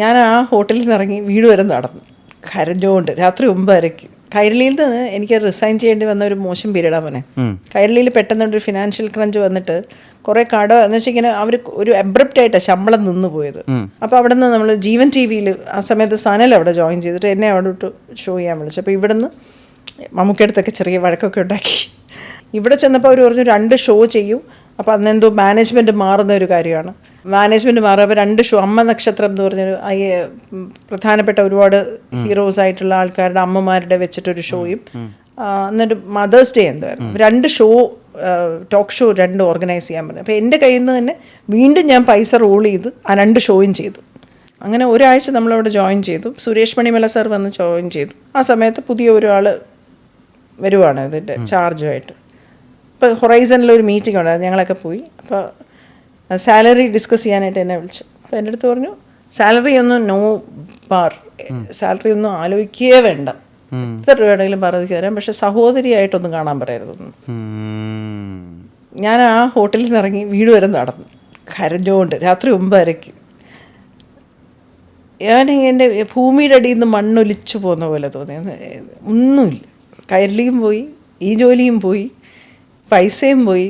ഞാൻ ആ ഹോട്ടലിൽ നിന്ന് ഇറങ്ങി വീട് വരെ നടന്നു കരഞ്ഞുകൊണ്ട് രാത്രി 9:30. കൈരളിയിൽ നിന്ന് എനിക്ക് റിസൈൻ ചെയ്യേണ്ടി വന്ന ഒരു മോശം പീരീഡാണ് മോനെ. കൈരളിയിൽ പെട്ടെന്നൊരു ഫിനാൻഷ്യൽ ക്രഞ്ച് വന്നിട്ട് കുറേ കട എന്ന് വെച്ചാൽ ഇങ്ങനെ അവർ ഒരു അബ്രപ്റ്റായിട്ടാണ് ശമ്പളം നിന്ന് പോയത്. അപ്പോൾ അവിടെ നിന്ന് നമ്മൾ ജീവൻ ടി വിയിൽ ആ സമയത്ത് സനൽ അവിടെ ജോയിൻ ചെയ്തിട്ട് എന്നെ അവിടെ ഇട്ട് ഷോ ചെയ്യാൻ വിളിച്ചു. അപ്പോൾ ഇവിടെ നിന്ന് മമ്മൂക്കടുത്തൊക്കെ ചെറിയ വഴക്കൊക്കെ ഉണ്ടാക്കി. ഇവിടെ ചെന്നപ്പോൾ അവർ പറഞ്ഞു 2 ഷോ ചെയ്യും. അപ്പോൾ അന്നെന്തോ മാനേജ്മെൻറ്റ് മാറുന്ന ഒരു കാര്യമാണ്. മാനേജ്മെൻറ്റ് മാറുമ്പോൾ 2 ഷോ അമ്മ നക്ഷത്രം എന്ന് പറഞ്ഞൊരു പ്രധാനപ്പെട്ട ഒരുപാട് ഹീറോസ് ആയിട്ടുള്ള ആൾക്കാരുടെ അമ്മമാരുടെ വെച്ചിട്ടൊരു ഷോയും എന്നിട്ട് മദേഴ്സ് ഡേ എന്തായിരുന്നു 2 ഷോ ടോക്ക് ഷോ 2 ഓർഗനൈസ് ചെയ്യാൻ പറഞ്ഞു. അപ്പോൾ എൻ്റെ കയ്യിൽ നിന്ന് തന്നെ വീണ്ടും ഞാൻ പൈസ റോൾ ചെയ്ത് ആ 2 ഷോയും ചെയ്തു. അങ്ങനെ ഒരാഴ്ച നമ്മളവിടെ ജോയിൻ ചെയ്തു. സുരേഷ് മണിമല സാർ വന്ന് ജോയിൻ ചെയ്തു. ആ സമയത്ത് പുതിയ ഒരാൾ വരുവാണ് ഇതിൻ്റെ ചാർജുമായിട്ട്. ഇപ്പോൾ ഹൊറൈസണിലൊരു മീറ്റിംഗ് ഉണ്ടായിരുന്നു, ഞങ്ങളൊക്കെ പോയി. അപ്പോൾ സാലറി ഡിസ്കസ് ചെയ്യാനായിട്ട് എന്നെ വിളിച്ചു. അപ്പോൾ എൻ്റെ അടുത്ത് പറഞ്ഞു സാലറി ഒന്നും നോ ബാർ, സാലറി ഒന്നും ആലോചിക്കുകയേ വേണ്ട, എത്ര രൂപ വേണമെങ്കിലും പറഞ്ഞു തരാം, പക്ഷെ സഹോദരിയായിട്ടൊന്നും കാണാൻ പറയരുതെന്ന്. ഞാൻ ആ ഹോട്ടലിൽ നിന്ന് ഇറങ്ങി വീട് വരെ നടന്നു കരഞ്ഞുകൊണ്ട് രാത്രി 9:30. ഞാൻ എൻ്റെ ഭൂമിയുടെ അടിയിൽ നിന്ന് മണ്ണൊലിച്ചു പോകുന്ന പോലെ തോന്നി. ഒന്നുമില്ല, കൈരളിയും പോയി, ഈ ജോലിയും പോയി, പൈസയും പോയി.